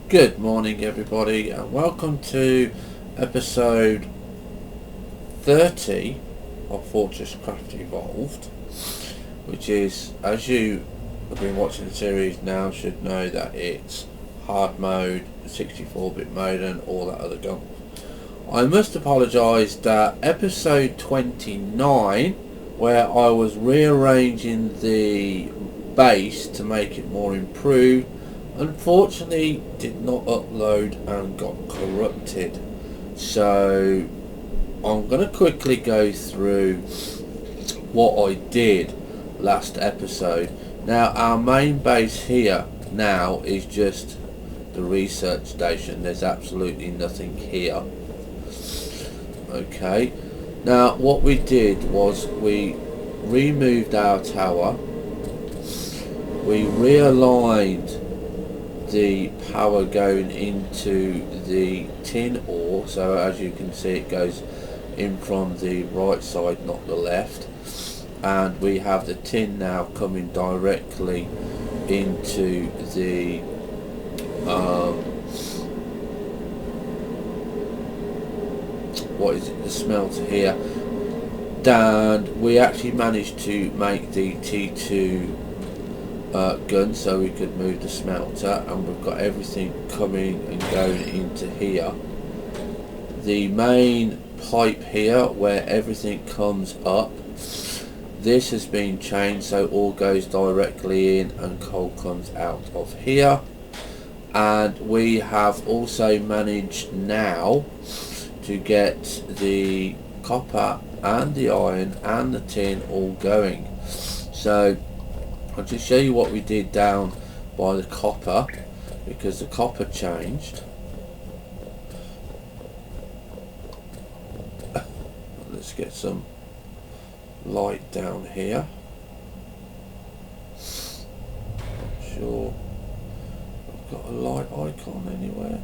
Good morning everybody and welcome to episode 30 of FortressCraft Evolved, which is, as you have been watching the series now should know, that it's hard mode, 64-bit mode and all that other gunk. I must apologise that episode 29, where I was rearranging the base to make it more improved, unfortunately did not upload and got corrupted. So I'm going to quickly go through what I did last episode. Now our main base here now is just the research station. There's absolutely nothing here. Okay, now what we did was we removed our tower, we realigned the power going into the tin ore, so as you can see it goes in from the right side, not the left, and we have the tin now coming directly into the the smelter here. And we actually managed to make the T2 gun so we could move the smelter, and we've got everything coming and going into here. The main pipe here where everything comes up, this has been changed so all goes directly in and coal comes out of here. And we have also managed now to get the copper and the iron and the tin all going. So I'll just show you what we did down by the copper, because the copper changed. Let's get some light down here. Not sure I've got a light icon anywhere.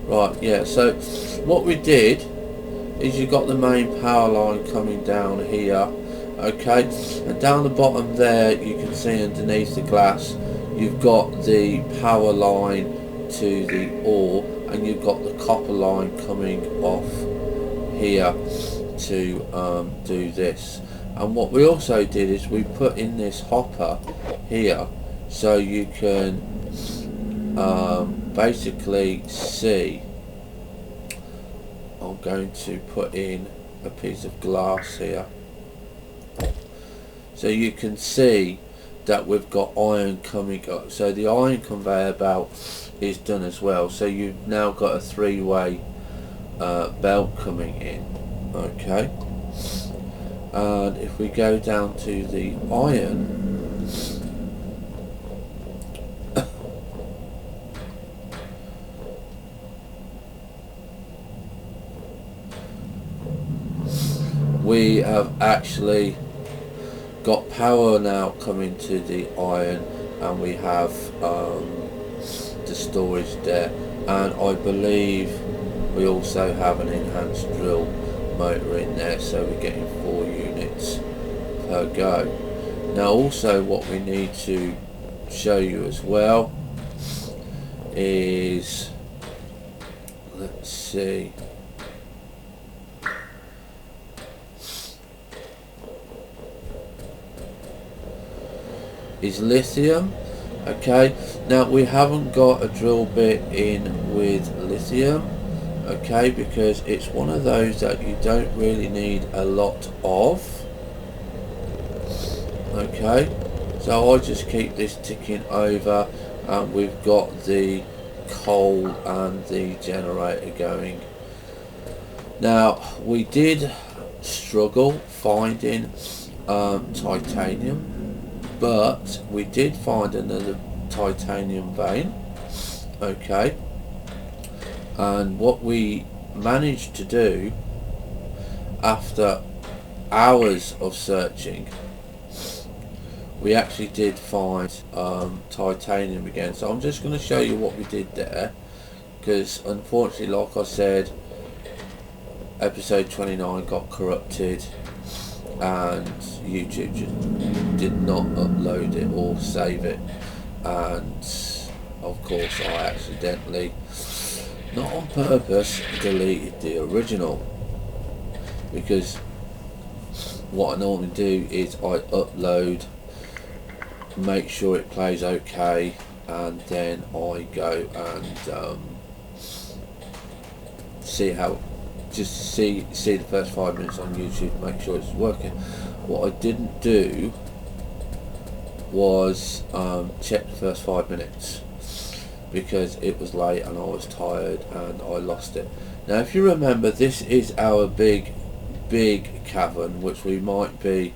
Right, yeah, so what we did is you got the main power line coming down here, okay, and down the bottom there you can see underneath the glass you've got the power line to the ore, and you've got the copper line coming off here to do this. And what we also did is we put in this hopper here so you can basically see. I'm going to put in a piece of glass here so you can see that we've got iron coming up. So the iron conveyor belt is done as well, so you've now got a three-way belt coming in. Okay, and if we go down to the iron, we have actually got power now coming to the iron, and we have the storage there, and I believe we also have an enhanced drill motor in there, so we're getting 4 units per go. Now also what we need to show you as well is, let's see, is lithium. Okay, now we haven't got a drill bit in with lithium, okay, because it's one of those that you don't really need a lot of. Okay, so I just keep this ticking over, and we've got the coal and the generator going. Now we did struggle finding titanium, but we did find another titanium vein. Okay, and what we managed to do after hours of searching, we actually did find titanium again. So I'm just going to show you what we did there, because unfortunately, like I said, episode 29 got corrupted and YouTube just did not upload it or save it, and of course I accidentally, not on purpose, deleted the original, because what I normally do is I upload, make sure it plays okay, and then I go and see the first 5 minutes on YouTube, make sure it's working. What I didn't do was check the first 5 minutes, because it was late and I was tired and I lost it. Now if you remember, this is our big cavern, which we might be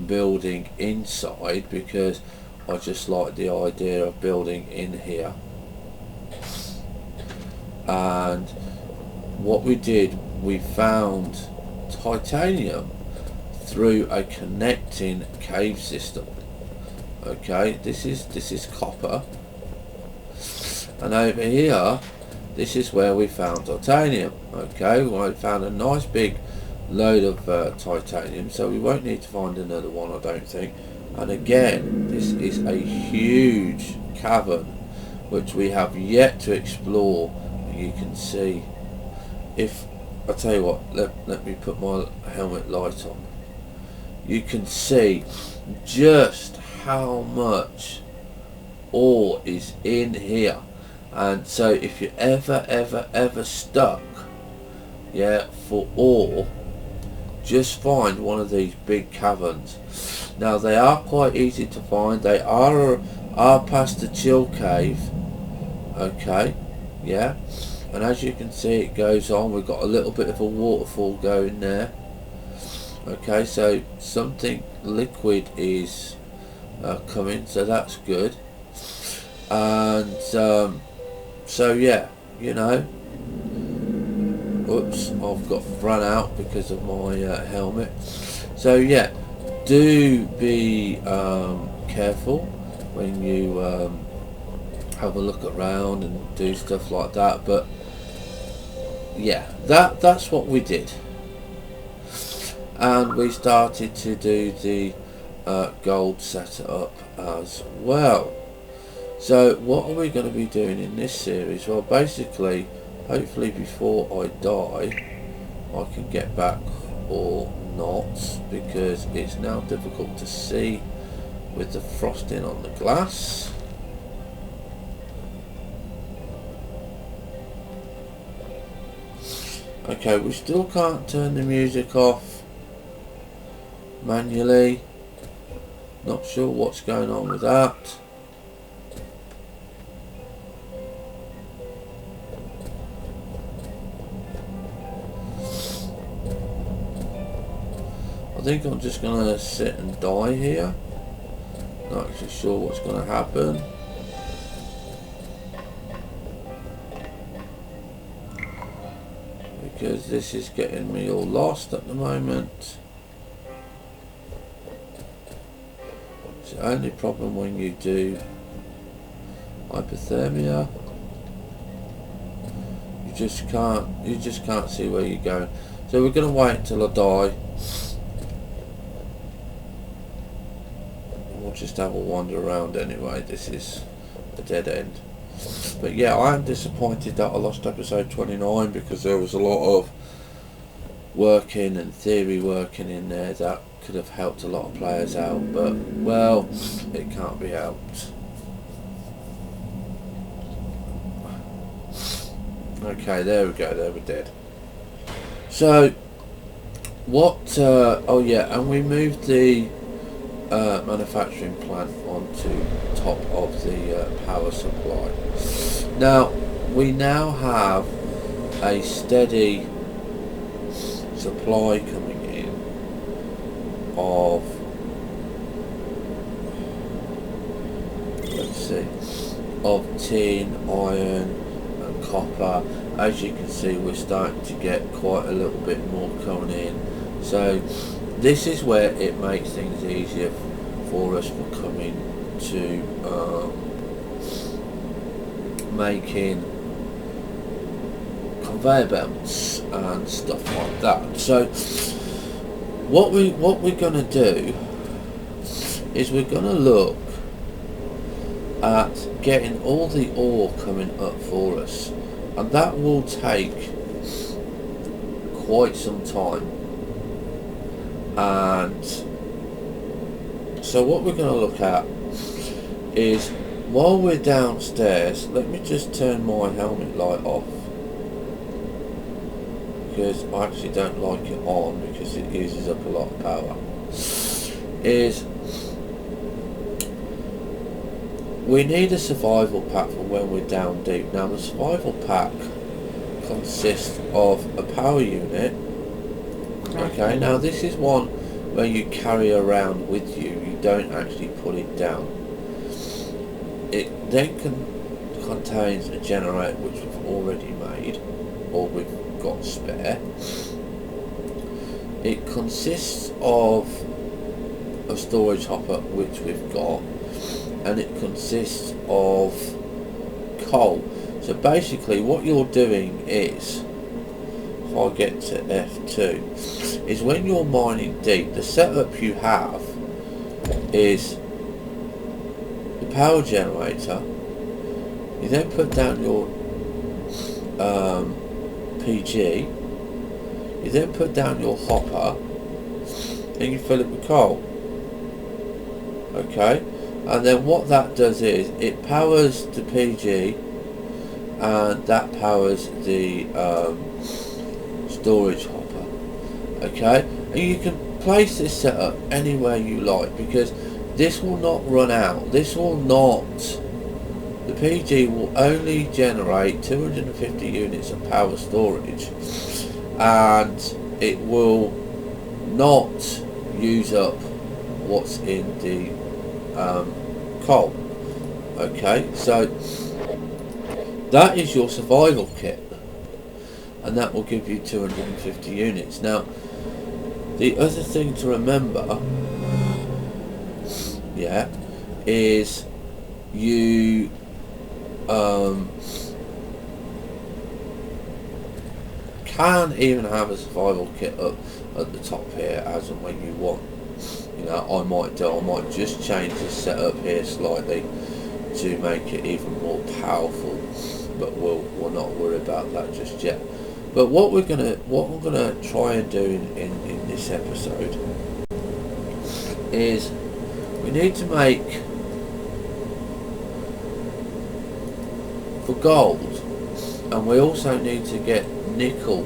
building inside, because I just like the idea of building in here. And what we did, we found titanium through a connecting cave system. Okay, this is copper, and over here this is where we found titanium. Okay, we found a nice big load of titanium, so we won't need to find another one, I don't think. And again, this is a huge cavern which we have yet to explore. You can see, if I tell you what, let me put my helmet light on. You can see just how much ore is in here. And so if you're ever stuck, yeah, for ore, just find one of these big caverns. Now they are quite easy to find. They are past the chill cave. Okay, yeah, and as you can see, it goes on. We've got a little bit of a waterfall going there. Okay, so something liquid is coming, so that's good. And so yeah, you know, oops, I've got run out because of my helmet. So yeah, do be careful when you have a look around and do stuff like that. But yeah, that's what we did, and we started to do the gold setup as well. So what are we going to be doing in this series? Well, basically, hopefully before I die I can get back, or not, because it's now difficult to see with the frosting on the glass. Okay, we still can't turn the music off manually. Not sure what's going on with that. I think I'm just going to sit and die here. Not actually sure what's going to happen. Because this is getting me all lost at the moment. It's the only problem when you do hypothermia. You just can't see where you're going. So we're going to wait until I die. We'll just have a wander around anyway. This is a dead end. But yeah, I am disappointed that I lost episode 29, because there was a lot of working and theory working in there that could have helped a lot of players out, but well, it can't be helped. Okay, there we go, there we're dead. So what oh yeah, and we moved the manufacturing plant onto top of the power supply. Now we now have a steady supply coming in of, let's see, of tin, iron and copper. As you can see, we're starting to get quite a little bit more coming in. So this is where it makes things easier for us for coming to making conveyor belts and stuff like that. So what we're gonna do is we're gonna look at getting all the ore coming up for us, and that will take quite some time. And so what we're going to look at is, while we're downstairs, let me just turn my helmet light off, because I actually don't like it on because it uses up a lot of power. Is we need a survival pack for when we're down deep. Now the survival pack consists of a power unit. Okay, now this is one where you carry around with you, you don't actually put it down. It then contains a generator which we've already made, or we've got spare. It consists of a storage hopper which we've got, and it consists of coal. So basically what you're doing is, if I get to F2, is when you're mining deep, the setup you have is the power generator. You then put down your PG, you then put down your hopper, and you fill it with coal. Okay, and then what that does is it powers the PG, and that powers the storage hopper. Okay, and you can place this setup anywhere you like, because this will not run out. This will not, the PG will only generate 250 units of power storage, and it will not use up what's in the coal. Okay, so that is your survival kit, and that will give you 250 units. Now the other thing to remember, yeah, is you can even have a survival kit up at the top here as and when you want. You know, I might just change the setup here slightly to make it even more powerful, but we'll not worry about that just yet. But what we're gonna try and do in this episode is we need to make, for gold, and we also need to get nickel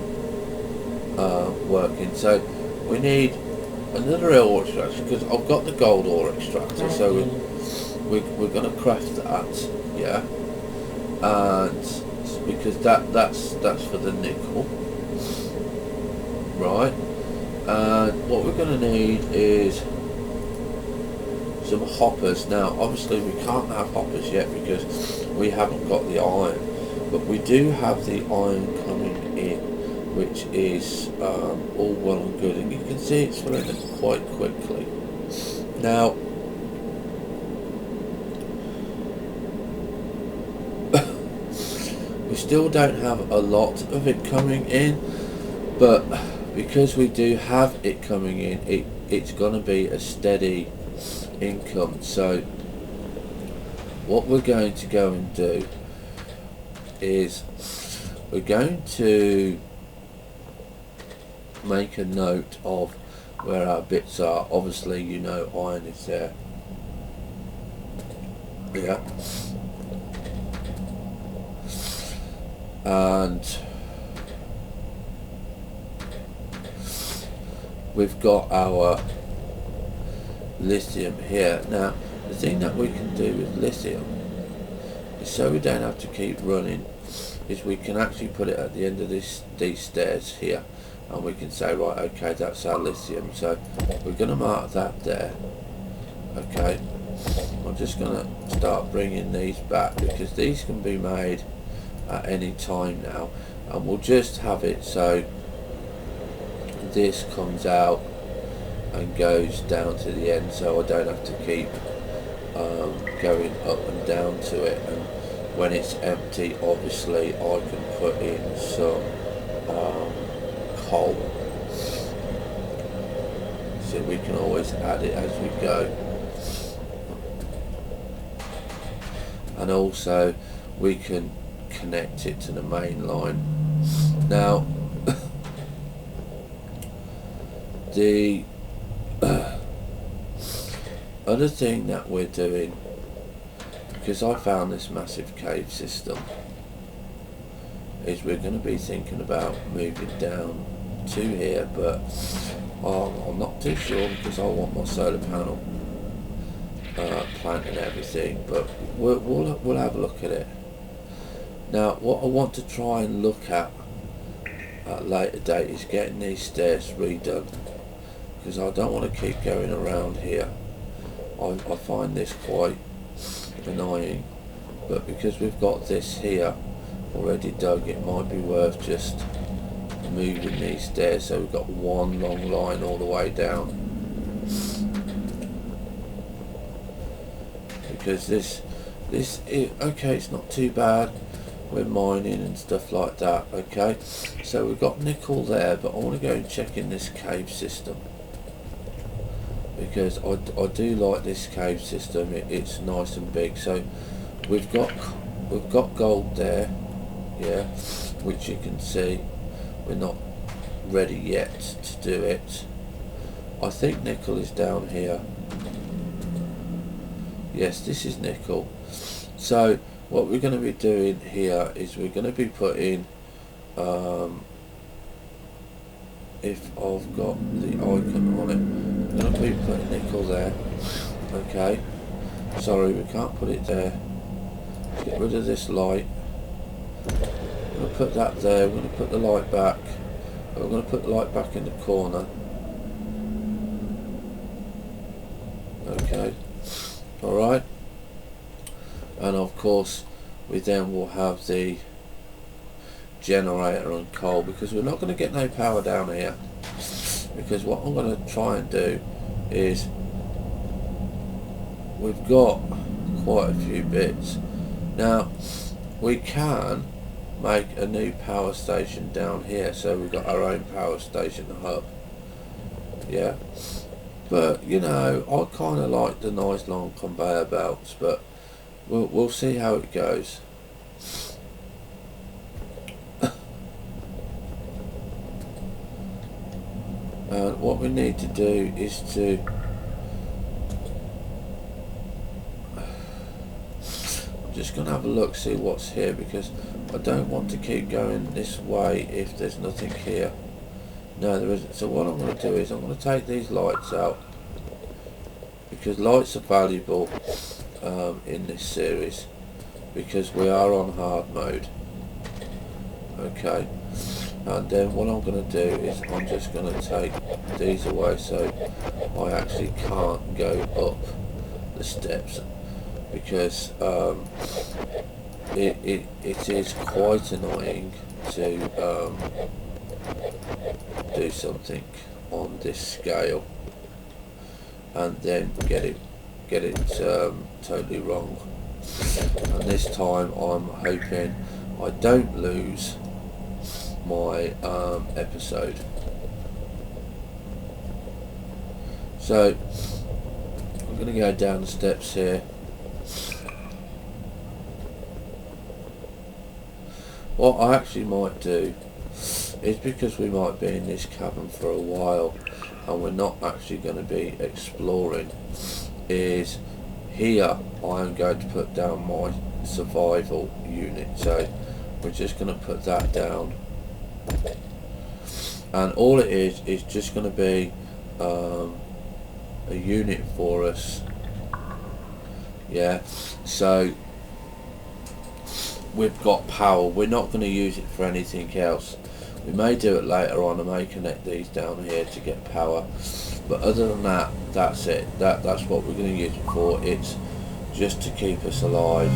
working. So we need another ore extractor, because I've got the gold ore extractor, so we're going to craft that, yeah, and because that's for the nickel, right? And what we're going to need is some hoppers. Now obviously we can't have hoppers yet because we haven't got the iron, but we do have the iron coming in, which is all well and good, and you can see it's filling it quite quickly. Now we still don't have a lot of it coming in, but because we do have it coming in, it's going to be a steady income. So what we're going to go and do is we're going to make a note of where our bits are. Obviously, you know, iron is there, yeah, and we've got our lithium here. Now the thing that we can do with lithium is, so we don't have to keep running, is we can actually put it at the end of these stairs here, and we can say, right, okay, that's our lithium. So we're going to mark that there. Okay, I'm just going to start bringing these back, because these can be made at any time now, and we'll just have it so this comes out and goes down to the end, so I don't have to keep going up and down to it. And when it's empty, obviously I can put in some coal. can always add it as we go. And also we can connect it to the main line. Now the other thing that we're doing, because I found this massive cave system, is we're going to be thinking about moving down to here, but I'm not too sure because I want my solar panel plant and everything, but we'll have a look at it. Now what I want to try and look at a later date is getting these stairs redone, because I don't want to keep going around here. I find this quite annoying, but because we've got this here already dug, it might be worth just moving these stairs so we've got one long line all the way down, because this is okay, it's not too bad, we're mining and stuff like that. Okay, so we've got nickel there, but I want to go and check in this cave system, because I do like this cave system. It's nice and big. So we've got gold there, yeah, which you can see. We're not ready yet to do it. I think nickel is down here. Yes, this is nickel. So what we're going to be doing here is we're going to be putting, if I've got the icon on it, I'm going to be putting nickel there. Okay, sorry, we can't put it there. Get rid of this light. I'm going to put that there. We're going to put the light back. We're going to put the light back in the corner. Okay, alright. And of course we then will have the generator and coal, because we're not going to get no power down here, because what I'm going to try and do is, we've got quite a few bits now. We can make a new power station down here, so we've got our own power station hub, yeah, but you know, I kind of like the nice long conveyor belts, but we'll see how it goes. And what we need to do is to I'm just going to have a look, see what's here, because I don't want to keep going this way if there's nothing here. No, there isn't. So what I'm going to do is I'm going to take these lights out, because lights are valuable in this series, because we are on hard mode. Okay, and then what I'm going to do is I'm just going to take these away so I actually can't go up the steps, because it is quite annoying to do something on this scale and then get it totally wrong. And this time I'm hoping I don't lose my episode. So I'm going to go down the steps here. What I actually might do is, because we might be in this cabin for a while and we're not actually going to be exploring, is here I am going to put down my survival unit. So we're just going to put that down, and all it is just going to be a unit for us, yeah. So we've got power. We're not going to use it for anything else. We may do it later on. I may connect these down here to get power, but other than that, that's it. That's what we're going to use it for. It's just to keep us alive.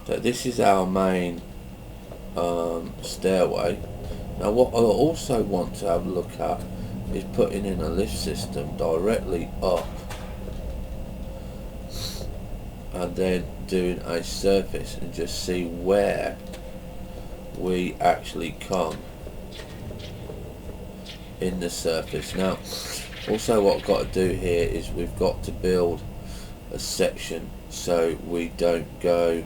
So this is our main stairway. Now what I also want to have a look at is putting in a lift system directly up and then doing a surface and just see where we actually come in the surface. Now also what I've got to do here is we've got to build a section so we don't go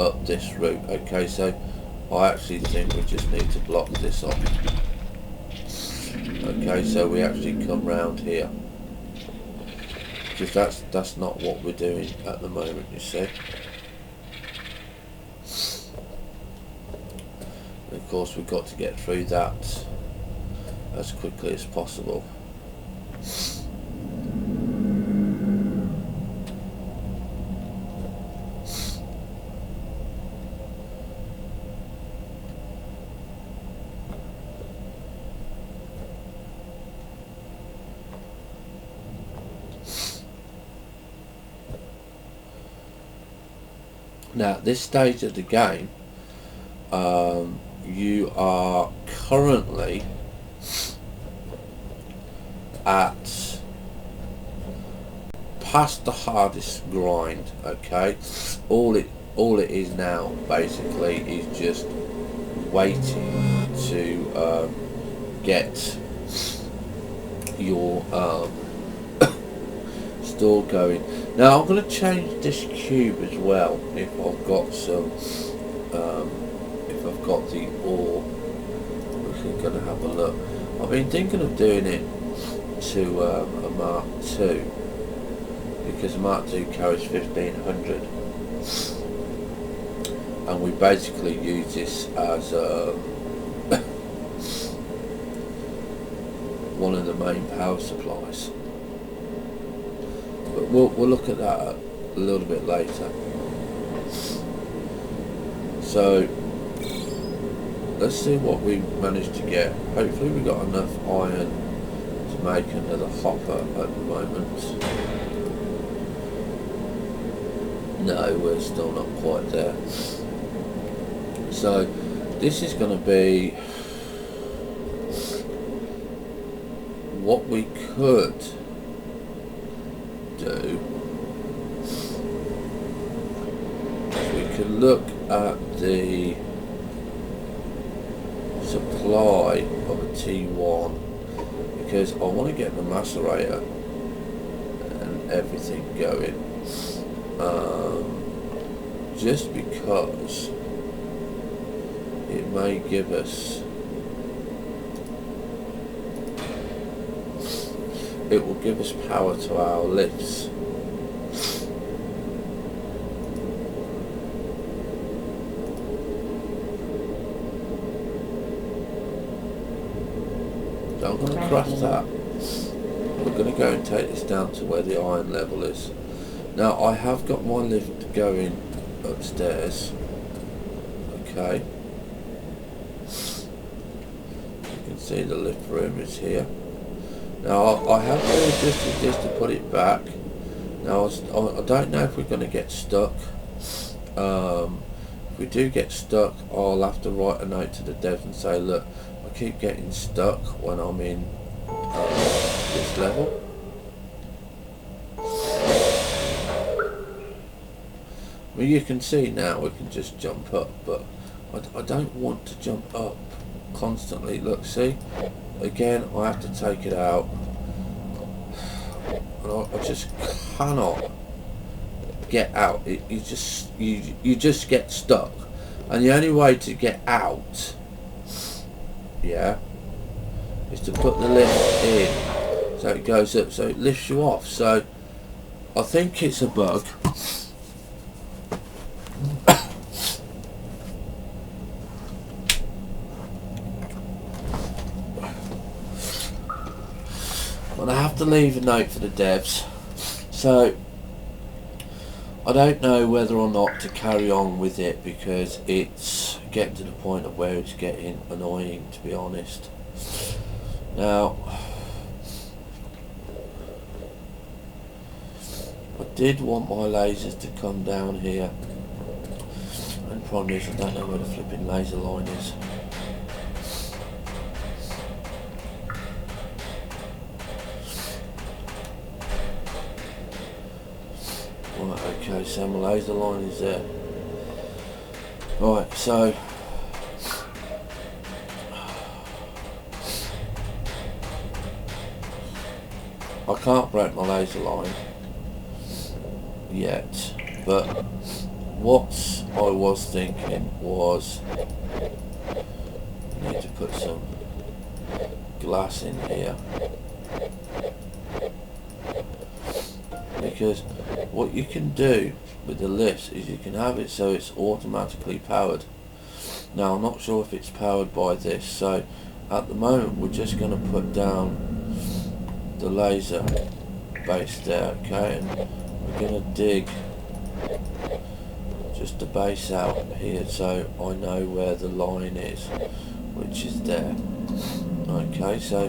up this route. Okay, so I actually think we just need to block this off. Okay, so we actually come round here, because that's not what we're doing at the moment, you see. And of course we've got to get through that as quickly as possible. Now at this stage of the game, you are currently at past the hardest grind. Okay, all it is now basically is just waiting to get your store going. Now I'm going to change this cube as well if I've got some if I've got the ore. We're going to have a look. I've been thinking of doing it to a Mark II, because Mark II carries 1500 and we basically use this as one of the main power supplies. But we'll look at that a little bit later. So let's see what we managed to get. Hopefully we got enough iron to make another hopper at the moment. No, we're still not quite there. So this is going to be what we could do. We could look at the supply of a T1, because I want to get the macerator and everything going, just because it may give us, it will give us power to our lifts. So I'm going to craft that. We're going to go and take this down to where the iron level is. Now I have got my lift going upstairs. Okay. You can see the lift room is here. Now I have readjusted this to put it back. Now I don't know if we're going to get stuck. If we do get stuck, I'll have to write a note to the devs and say, look, I keep getting stuck when I'm in this level. Well, you can see now we can just jump up, but I don't want to jump up constantly. Look, see? Again, I have to take it out, and I just cannot get out. You just get stuck, and the only way to get out, yeah, is to put the lift in, so it goes up, so it lifts you off. So I think it's a bug. And I have to leave a note for the devs, so I don't know whether or not to carry on with it, because it's getting to the point of where it's getting annoying, to be honest. Now I did want my lasers to come down here and problem is I don't know where the flipping laser line is. Right, okay, so my laser line is there. Right, so I can't break my laser line yet, but what I was thinking was I need to put some glass in here, because what you can do with the lifts is you can have it so it's automatically powered. Now I'm not sure if it's powered by this, so at the moment we're just going to put down the laser base there, okay, and we're going to dig just the base out here so I know where the line is, which is there. Okay, so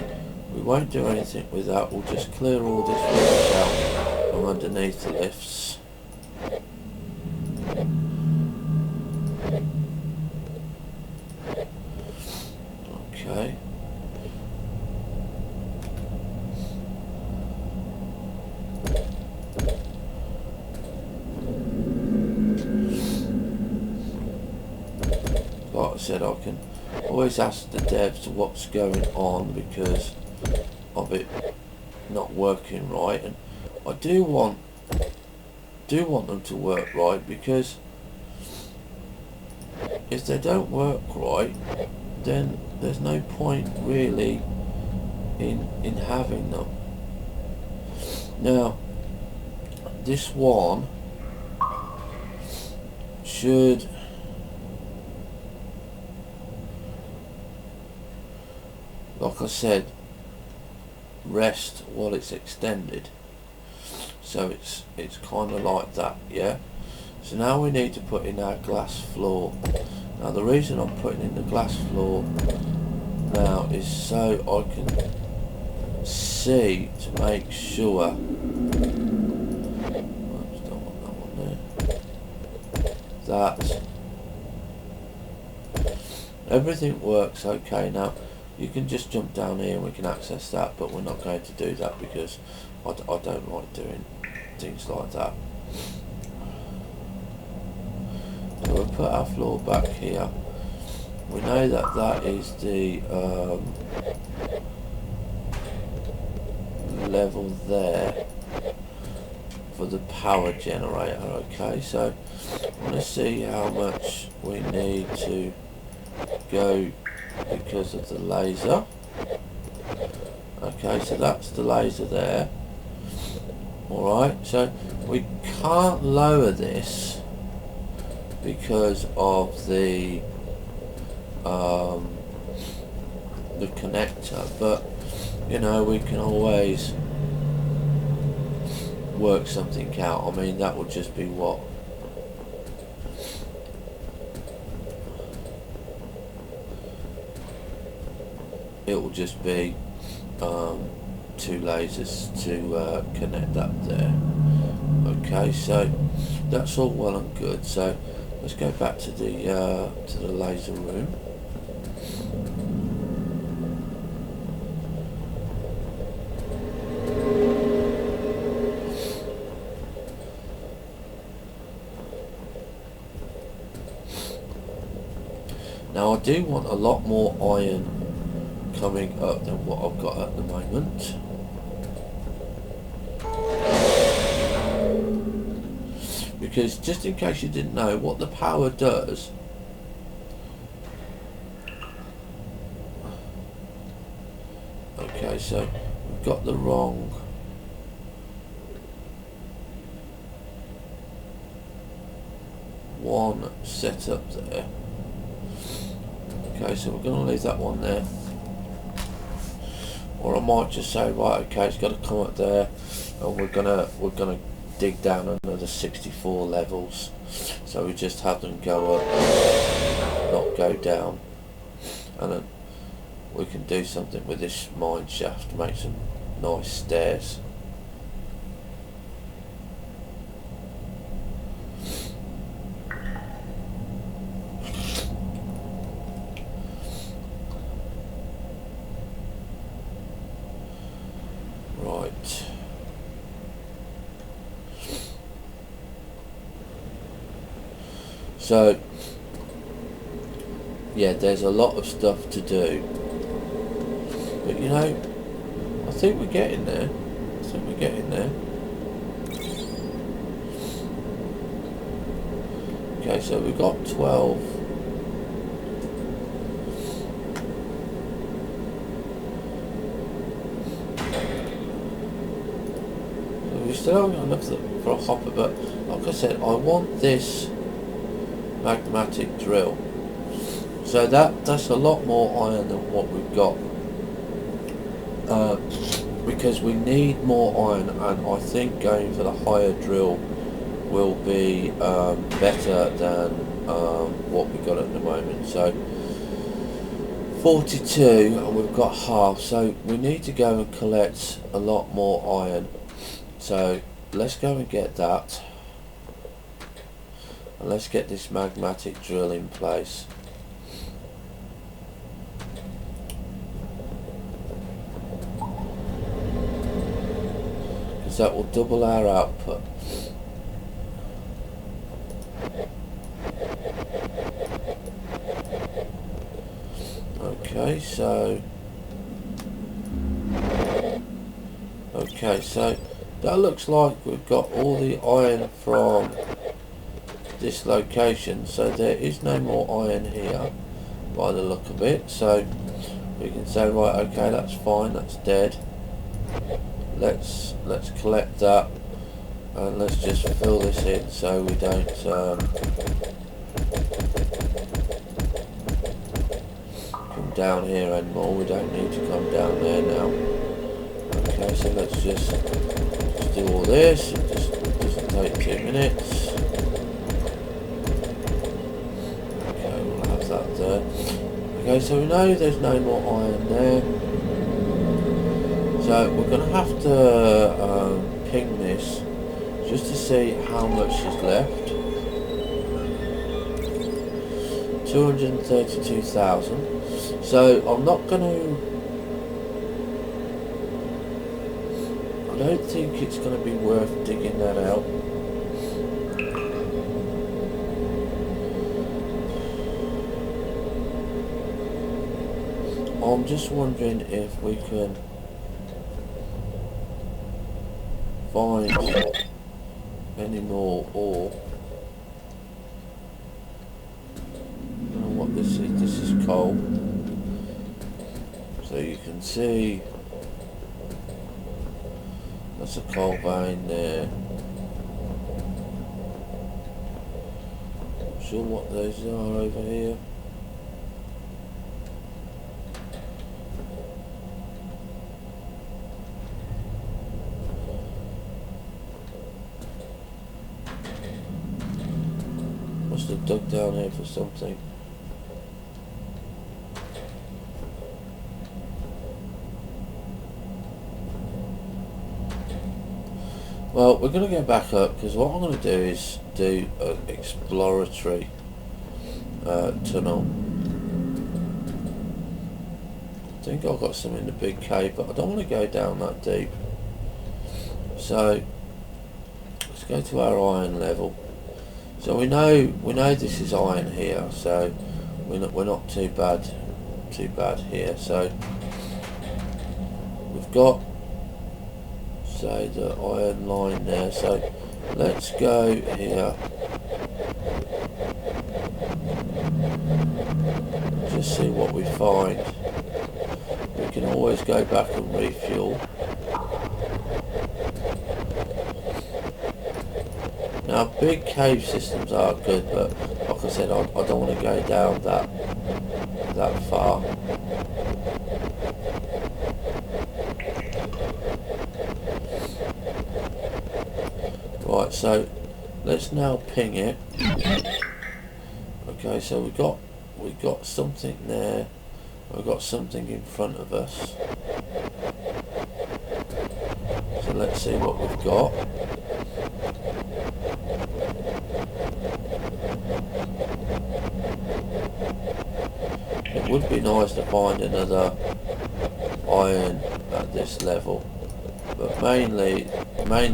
we won't do anything with that, we'll just clear all this rubbish out from underneath the lifts. Okay. Like I said, I can always ask the devs what's going on because of it not working right, and I do want them to work right, because if they don't work right then there's no point really in having them. Now this one should like I said, rest while it's extended. So it's kind of like that, yeah. So now we need to put in our glass floor. Now the reason I'm putting in the glass floor now is so I can see to make sure. Oops, don't want that one there. That everything works okay. Now you can just jump down here and we can access that, but we're not going to do that because I don't like doing things like that. So we'll put our floor back here. We know that that is the level there for the power generator. Okay, so I want to see how much we need to go because of the laser. Okay, so that's the laser there. Alright, so we can't lower this because of the connector, but you know, we can always work something out. I mean, that would just be what, it will just be two lasers to connect that there. Okay, so that's all well and good. So let's go back to the laser room. Now I do want a lot more iron coming up than what I've got at the moment. Because just in case you didn't know, what the power does, okay, so we've got the wrong one set up there. Okay, so we're going to leave that one there. Or I might just say, right, okay, it's got to come up there, and we're gonna dig down another 64 levels. So we just have them go up, not go down, and then we can do something with this mine shaft, make some nice stairs. So yeah, there's a lot of stuff to do, but you know, I think we're getting there. Okay, so we've got 12. So we still haven't got enough for a hopper, but like I said, I want this magmatic drill. So that's a lot more iron than what we've got. Because we need more iron, and I think going for the higher drill will be better than what we've got at the moment. So 42, and we've got half, so we need to go and collect a lot more iron. So let's go and get that, and let's get this magmatic drill in place. That will double our output. Okay, so that looks like we've got all the iron from this location, so there is no more iron here by the look of it. So we can say, right, okay, that's fine, that's dead. Let's collect that, and let's just fill this in so we don't come down here anymore. We don't need to come down there now. Okay, so let's just do all this. It just doesn't take 2 minutes. Okay, we'll have that there. Okay, so we know there's no more iron there. So we're going to have to ping this just to see how much is left. 232,000. So I'm not going to... I don't think it's going to be worth digging that out. I'm just wondering if we can find any more ore. I don't know what this is. This is coal. So you can see that's a coal vein there. Not sure what those are over here. Must have dug down here for something. Well, we're going to go back up, because what I'm going to do is do an exploratory tunnel. I think I've got some in the big cave, but I don't want to go down that deep. So let's go to our iron level. So we know this is iron here, so we're not too bad here. So we've got, say, the iron line there. So let's go here. Just see what we find. We can always go back and refuel. Now, big cave systems are good, but like I said, I don't want to go down that far. Right, so let's now ping it. Okay, so we got something there. We've got something in front of us. So let's see what we've got. It would be nice to find another iron at this level, but mainly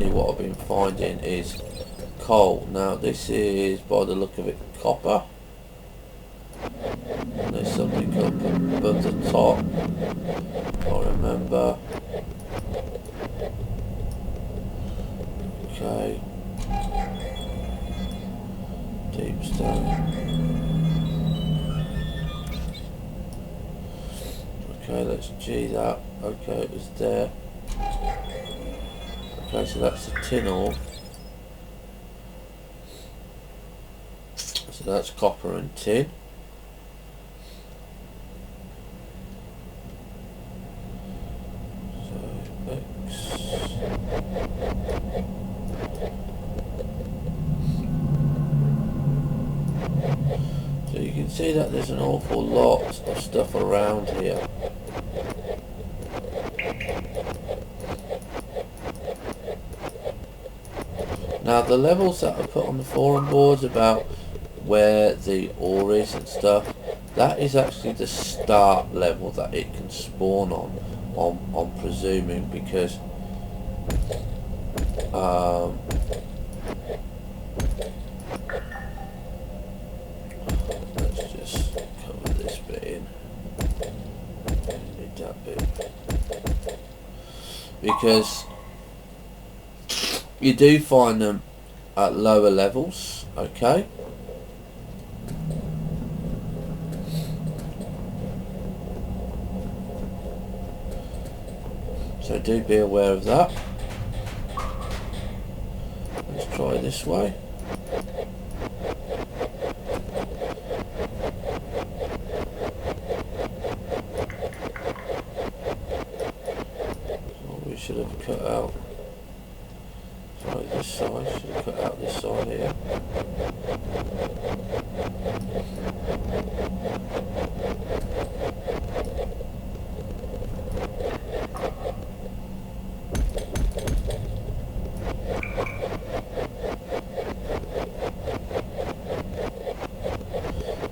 what I've been finding is coal. Now this is, by the look of it, copper. And there's something up above the top, I remember. Okay. Deep stone. Okay, let's G that. Okay, it was there. Okay, so that's the tin ore. So that's copper and tin. So X. So you can see that there's an awful lot of stuff around here. Now the levels that I put on the forum boards about where the ore is and stuff, that is actually the start level that it can spawn on, I'm presuming, because let's just cover this bit in. Need that bit. Because you do find them at lower levels, okay? So do be aware of that. Let's try this way. Oh, we should have cut out. Sorry, this side. Should have cut out this side here.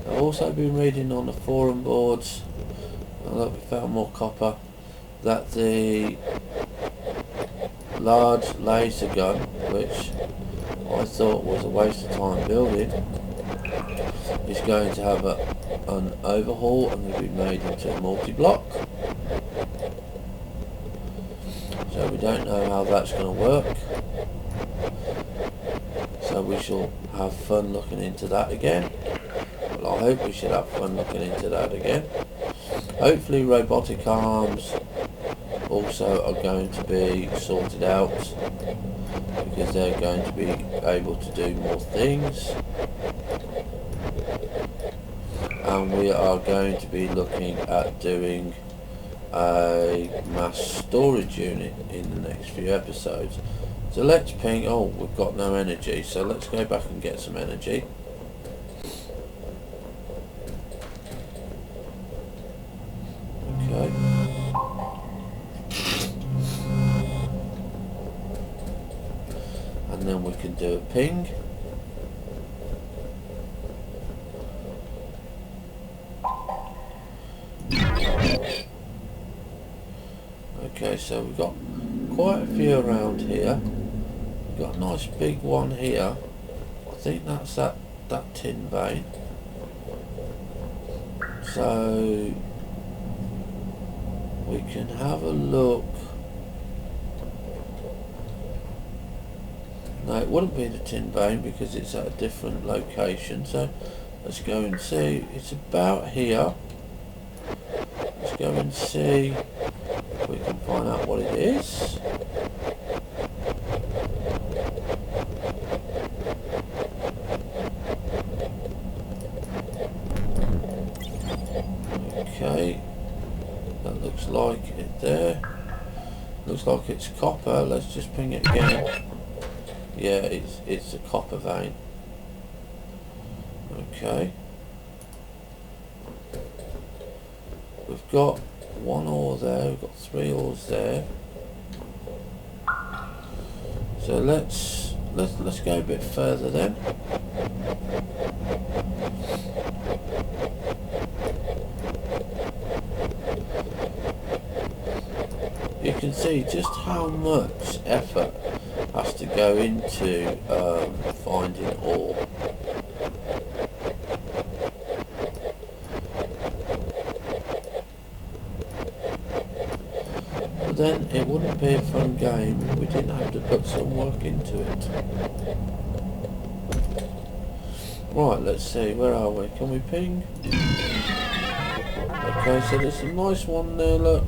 I've also been reading on the forum boards, although we found more copper, that the large laser gun, which I thought was a waste of time building, is going to have an overhaul and will be made into a multi-block. So we don't know how that's going to work. So we shall have fun looking into that again. Well, I hope we should have fun looking into that again. Hopefully robotic arms also are going to be sorted out, because they're going to be able to do more things. And we are going to be looking at doing a mass storage unit in the next few episodes. So let's ping. Oh, we've got no energy, so let's go back and get some energy. Okay. And then we can do a ping. Okay, so we've got quite a few around here. We've got a nice big one here. I think that's that tin vein. So we can have a look. No, it wouldn't be the tin vein because it's at a different location. So let's go and see. It's about here. Let's go and see if we can find out what it is. Okay, that looks like it there. Looks like it's copper. Let's just ping it again. Yeah, it's a copper vein. Okay. We've got one ore there, we've got 3 ores there. So let's go a bit further then. You can see just how much effort has to go into finding ore. But then it wouldn't be a fun game if we didn't have to put some work into it. Right, let's see, where are we? Can we ping? Okay, so there's a nice one there, look.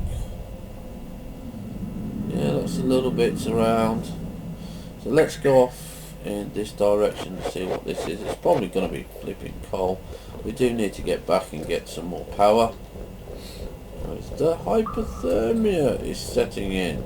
Yeah, lots of little bits around. So let's go off in this direction and see what this is. It's probably going to be flipping coal. We do need to get back and get some more power. The hypothermia is setting in.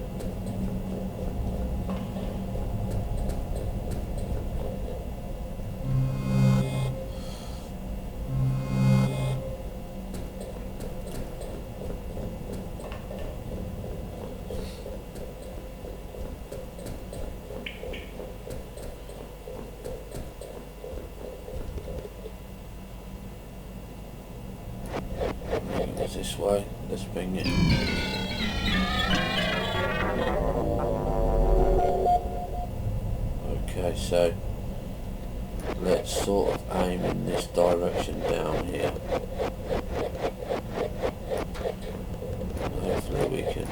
This way, let's bring it. Okay, so let's sort of aim in this direction down here. Hopefully we can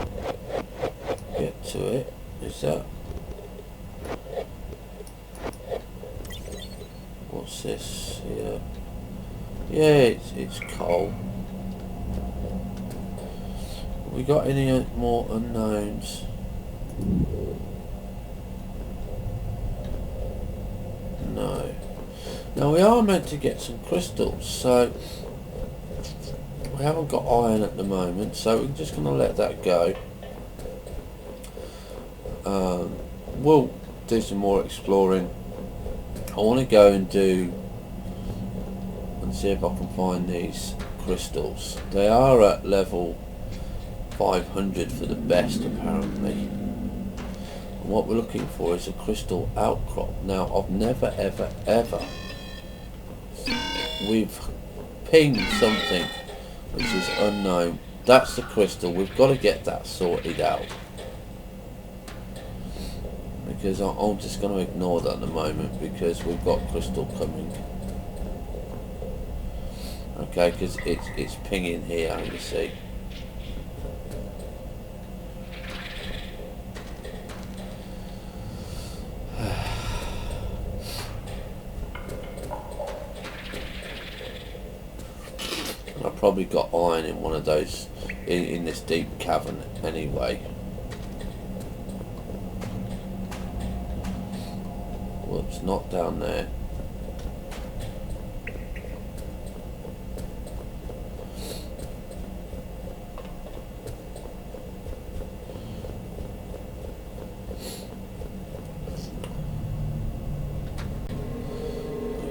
get to it. Is that? What's this here? Yeah, it's coal. We got any more unknowns? No. Now we are meant to get some crystals, so we haven't got iron at the moment, so we're just going to let that go. We'll do some more exploring. I want to go and see if I can find these crystals. They are at level 500 for the best, apparently. And what we're looking for is a crystal outcrop. Now I've never ever we've pinged something which is unknown. That's the crystal. We've got to get that sorted out, because I'm just going to ignore that at the moment, because we've got crystal coming. Okay, because it's pinging here, you see. I've probably got iron in one of those, in this deep cavern anyway. Whoops, not down there.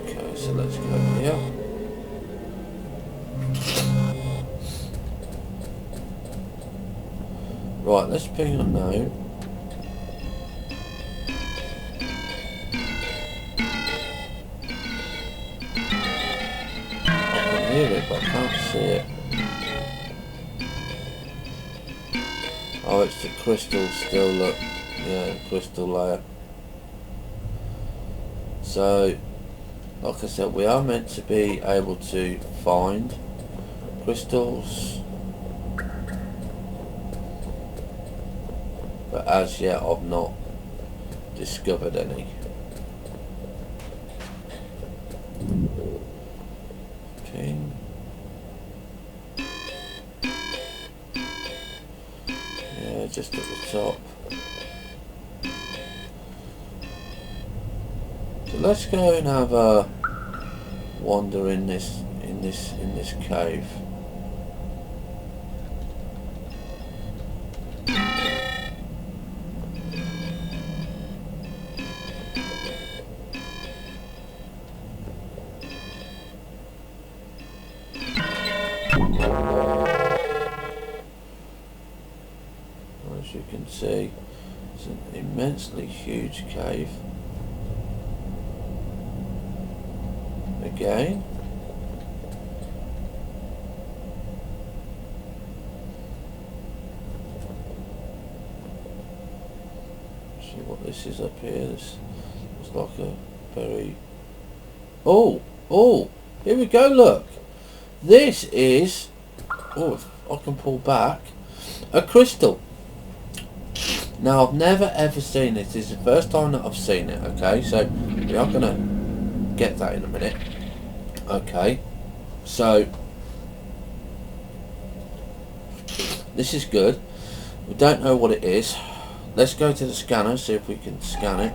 Okay, so let's go here. Right, let's ping unknown. I can hear it, but I can't see it. Oh, it's the crystal still, look. Yeah, the crystal layer. So, like I said, we are meant to be able to find crystals. But as yet I've not discovered any. Ping. Yeah, just at the top. So let's go and have a wander in this cave. As you can see, it's an immensely huge cave. Again. See what this is up here. This is like a very... Oh! Oh! Here we go, look! This is... Oh, if I can pull back. A crystal. Now, I've never ever seen this. This is the first time that I've seen it, okay? So, we are going to get that in a minute. Okay. So, this is good. We don't know what it is. Let's go to the scanner, see if we can scan it.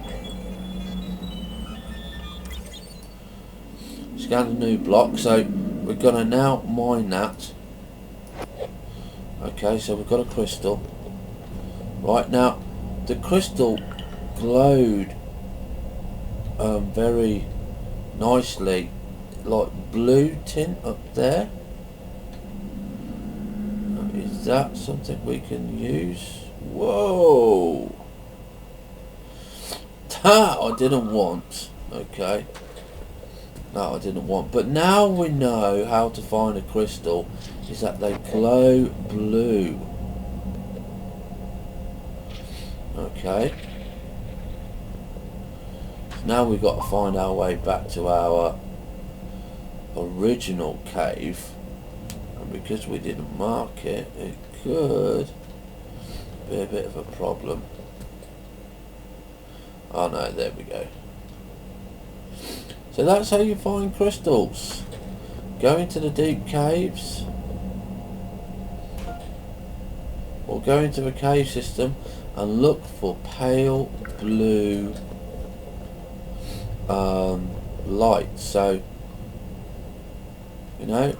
Scan a new block. So, we're going to now mine that. Okay, so we've got a crystal. Right, now, the crystal glowed very nicely, like blue tint up there. Is that something we can use? Whoa! That I didn't want. Okay. No, I didn't want. But now we know how to find a crystal, is that they glow blue. Okay. So now we've got to find our way back to our original cave. And because we didn't mark it, it could be a bit of a problem. Oh no, there we go. So that's how you find crystals. Go into the deep caves, or go into a cave system and look for pale blue light. So, you know,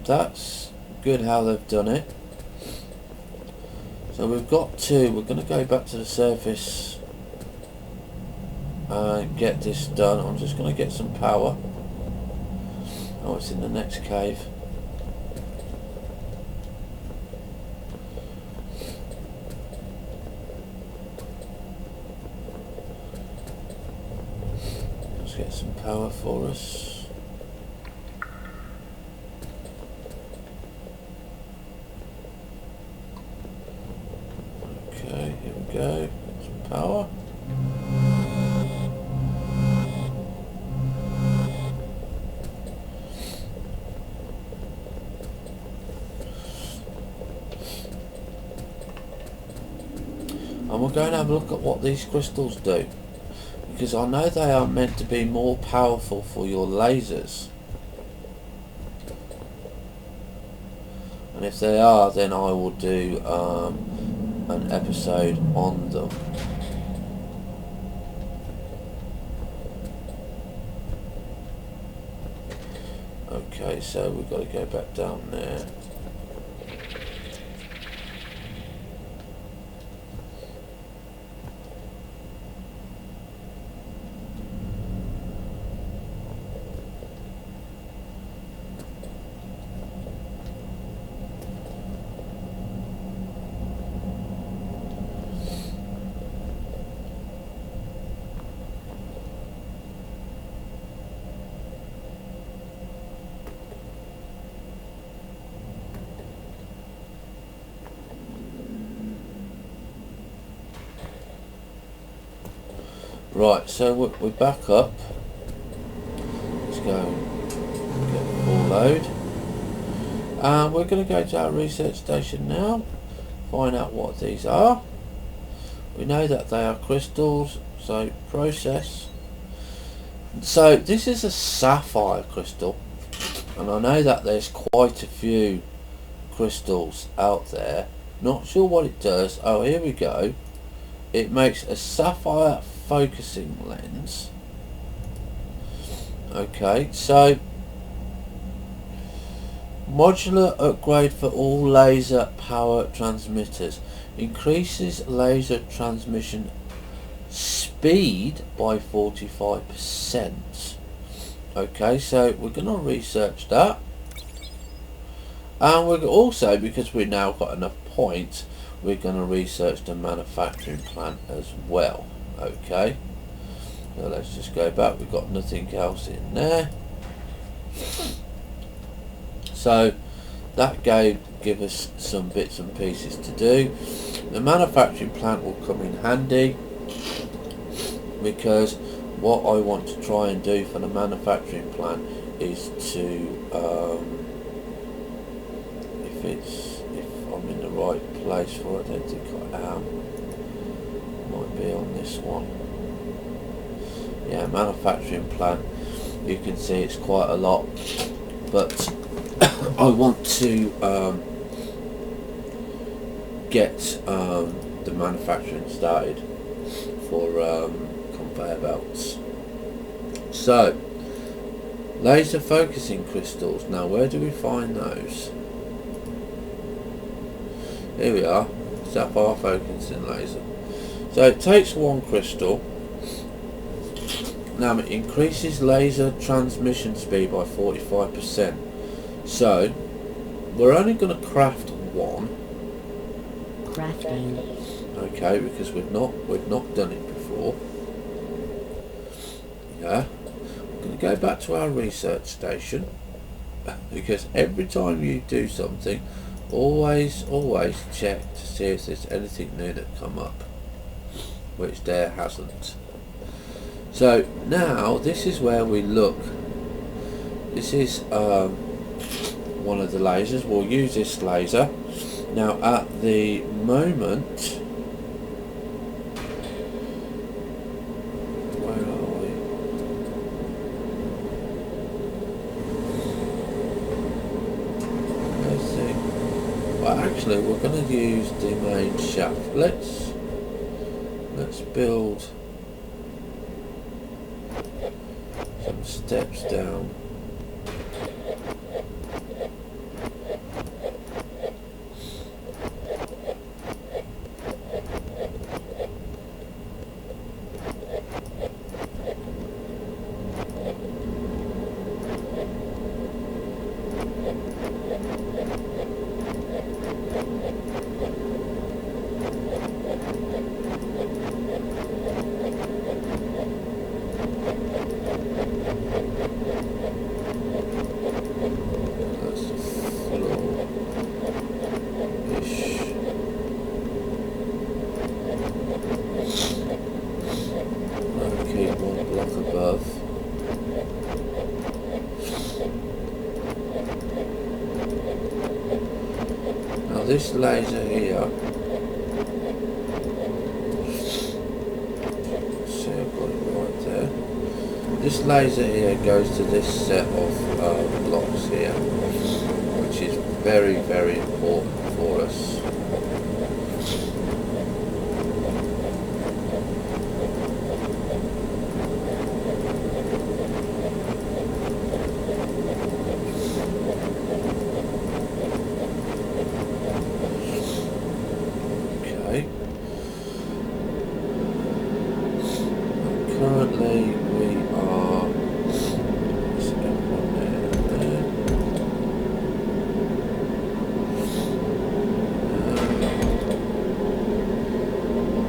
that's good how they've done it. So we've got two. We're going to go back to the surface and get this done. I'm just going to get some power. Oh, it's in the next cave. Let's get some power for us. Okay, here we go. Some power. And we're going to have a look at what these crystals do, because I know they are meant to be more powerful for your lasers, and if they are, then I will do an episode on them. Okay, so we've got to go back down there. Right, so we're back up. Let's go and get the full load. And we're going to go to our research station now, find out what these are. We know that they are crystals, so process. So this is a sapphire crystal, and I know that there's quite a few crystals out there. Not sure what it does. Oh, here we go. It makes a sapphire focusing lens. Okay, so modular upgrade for all laser power transmitters. Increases laser transmission speed by 45%. Okay, so we're going to research that. And we're also, because we've now got enough points, we're going to research the manufacturing plant as well. Okay, so let's just go back. We've got nothing else in there, so that give us some bits and pieces to do. the manufacturing plant will come in handy, because what I want to try and do for the manufacturing plant is to, if I'm in the right place for it, I don't think I am. Might be on this one. Yeah, manufacturing plant. You can see it's quite a lot, but I want to get the manufacturing started for conveyor belts. So, laser focusing crystals. Now, where do we find those? Here we are, sapphire focusing laser. So it takes one crystal. Now it increases laser transmission speed by 45%. So we're only going to craft one. Crafting. Okay, because we've not done it before. Yeah. I'm going to go back to our research station, because every time you do something, always check to see if there's anything new that come up, which there hasn't. So now this is where we look. This is one of the lasers. We'll use this laser. Now at the moment, where are we? Let's see. Well, actually we're going to use the main shaft. Let's build some steps down. This laser here, see, I've got it right there. This laser here goes to this set of blocks here, which is very important for us. Currently we are, let's get one there.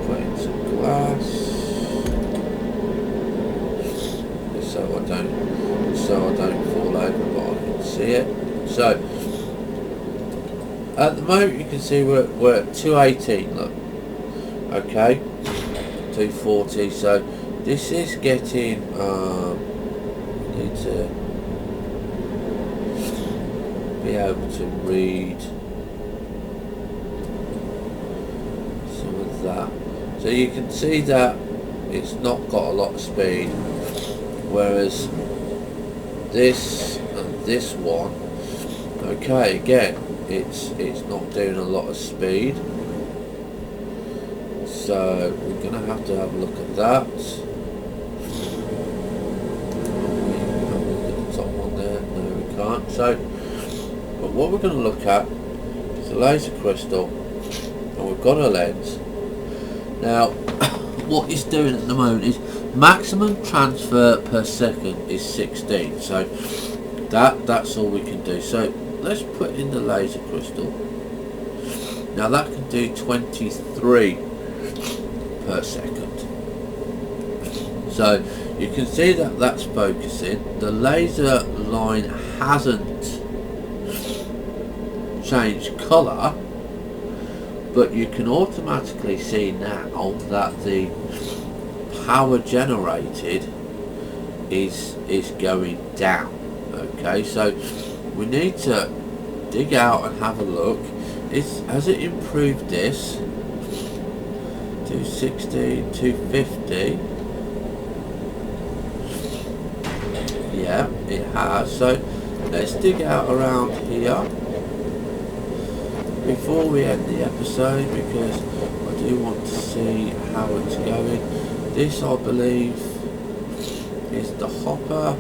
Put in some glass so I don't fall over, but I can see it. So at the moment you can see we're at 218. Look, okay, 240. So this is getting, need to be able to read some of that. So you can see that it's not got a lot of speed, whereas this and this one, okay, again, it's not doing a lot of speed. So we're going to have a look at that. So, but what we're going to look at is a laser crystal, and we've got a lens. Now, what it's doing at the moment is maximum transfer per second is 16. So that's all we can do. So let's put in the laser crystal. Now that can do 23 per second. So you can see that that's focusing. The laser line hasn't changed colour, but you can automatically see now that the power generated is going down. Okay, so we need to dig out and have a look. Has it improved this? 260, 250. Yeah, it has. So let's dig out around here before we end the episode, because I do want to see how it's going. This, I believe, is the hopper.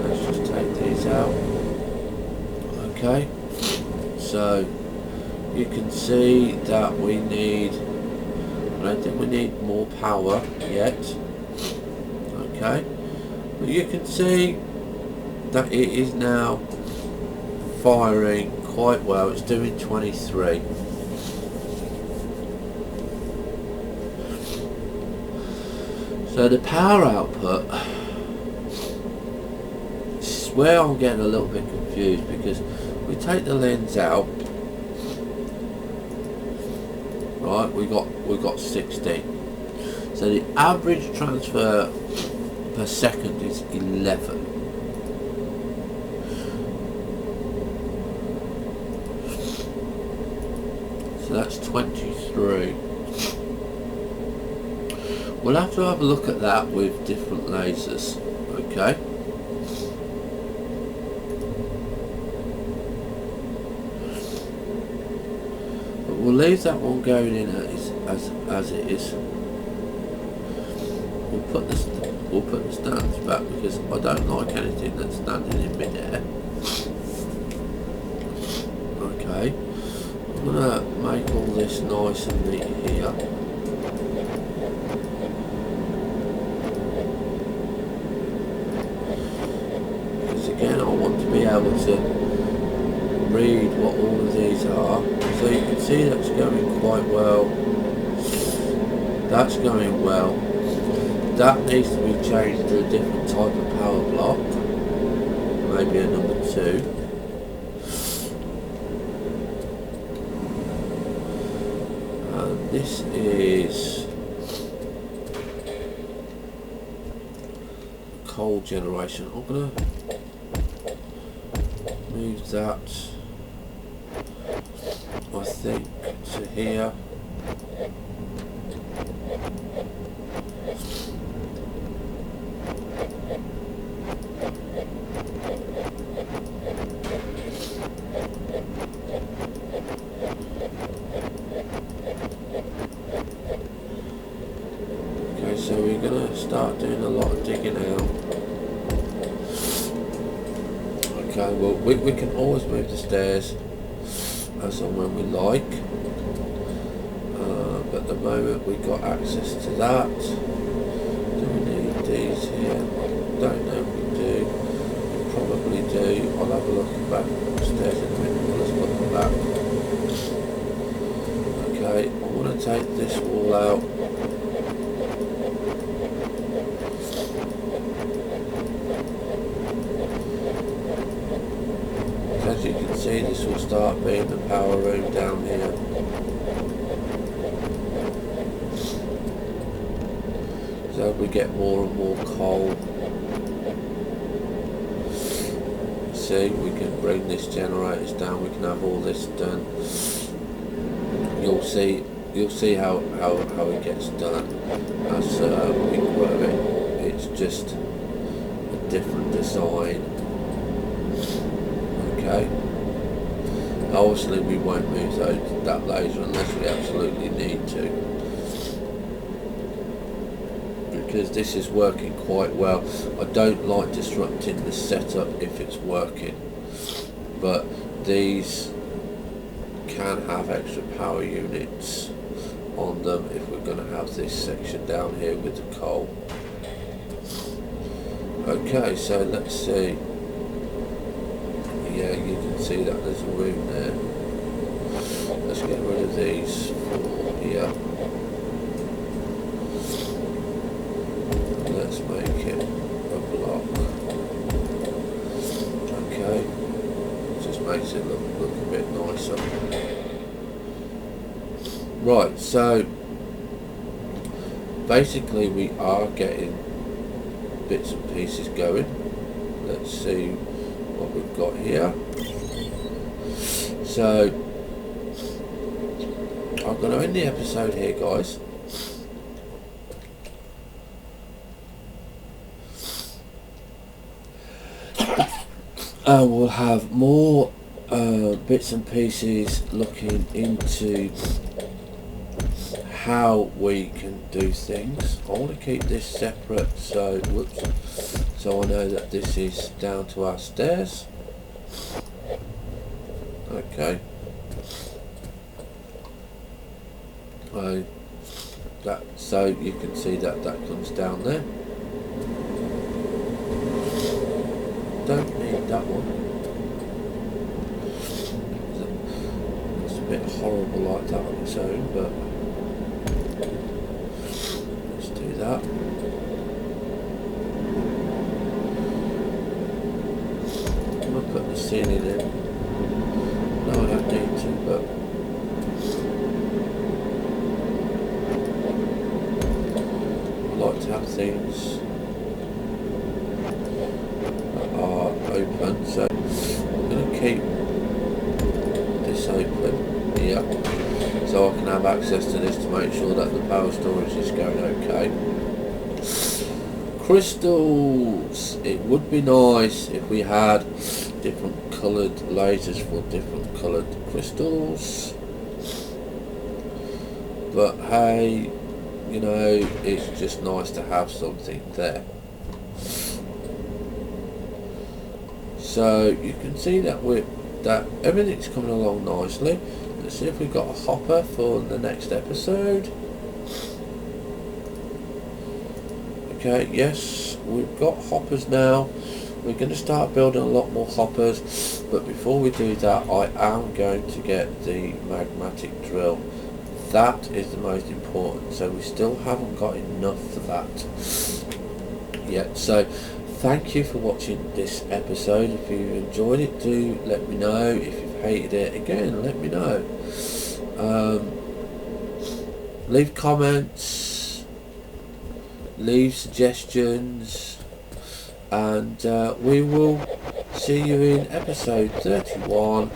Let's just take these out. Okay, so you can see that we need, I don't think we need more power yet. Okay, but you can see that it is now firing quite well. It's doing 23. So the power output, this is where I'm getting a little bit confused, because we take the lens out. Right, we got 16. So the average transfer per second is 11. So that's 23. We'll have to have a look at that with different lasers. Okay. We'll leave that one going in as it is. We'll put the stands back, because I don't like anything that's standing in mid-air. Okay, I'm gonna make all this nice and neat here. Because again, I want to be able to read what all of these are. So you can see that's going quite well. That's going well. That needs to be changed to a different type of power block. Maybe a number 2. And this is coal generation. I'm gonna move that, I think, to here. Okay, so we're gonna start doing a lot of digging out. Okay, well we can always move the stairs as and when we like, but at the moment we've got access to that. Do we need these here? Don't know if we do. We probably do. I'll have a look back upstairs in a minute. Let's look back. Okay, I want to take this wall out. As you can see, this will start being the power room down here. So we get more and more coal. See, we can bring this generators down. We can have all this done. You'll see how it gets done as we grow it. It's just a different design. Okay. Obviously we won't move that laser unless we absolutely need to, because this is working quite well. I don't like disrupting the setup if it's working, but these can have extra power units on them if we're going to have this section down here with the coal. Okay, so let's see. Yeah, you can see that there's a room there. let's get rid of these 4 here. Let's make it a block. Okay, just makes it look a bit nicer. Right, so basically we are getting bits and pieces going. Let's see what we've got here. So I'm going to end the episode here, guys. And we'll have more bits and pieces looking into how we can do things. I want to keep this separate, so whoops, so I know that this is down to our stairs. Okay. So you can see that comes down there. Don't need that one. It's a bit horrible like that on its own, but let's do that. I'm going to put the ceiling in. No, I don't need to, but I like to have things are open, so I'm going to keep this open here so I can have access to this to make sure that the power storage is going okay. Crystals, it would be nice if we had different coloured lasers for different coloured crystals, but hey, you know, it's just nice to have something there. So you can see that everything's coming along nicely. Let's see if we've got a hopper for the next episode. Okay, yes, we've got hoppers now. We're going to start building a lot more hoppers, but before we do that, I am going to get the magmatic drill. That is the most important, so we still haven't got enough for that yet. So thank you for watching this episode. If you enjoyed it, do let me know. If you've hated it, again, let me know. Leave comments, leave suggestions, and we will see you in episode 31,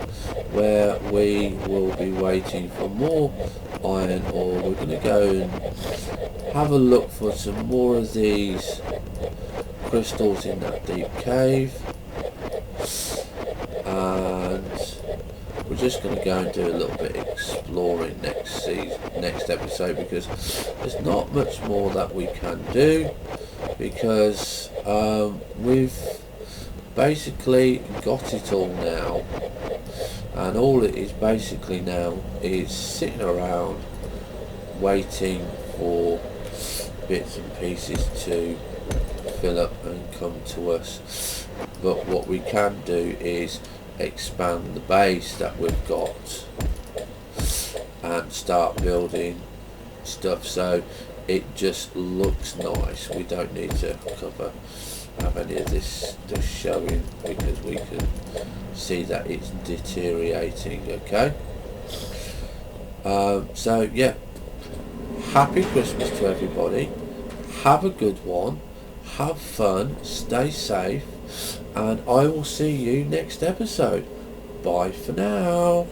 where we will be waiting for more iron ore. We're going to go and have a look for some more of these crystals in that deep cave, and we're just going to go and do a little bit of exploring next episode, because there's not much more that we can do, because we've basically got it all now, and all it is basically now is sitting around waiting for bits and pieces to fill up and come to us. But what we can do is expand the base that we've got and start building stuff so it just looks nice. We don't need to have any of this showing, because we can see that it's deteriorating. Okay, so yeah, happy Christmas to everybody. Have a good one, have fun, stay safe, and I will see you next episode. Bye for now.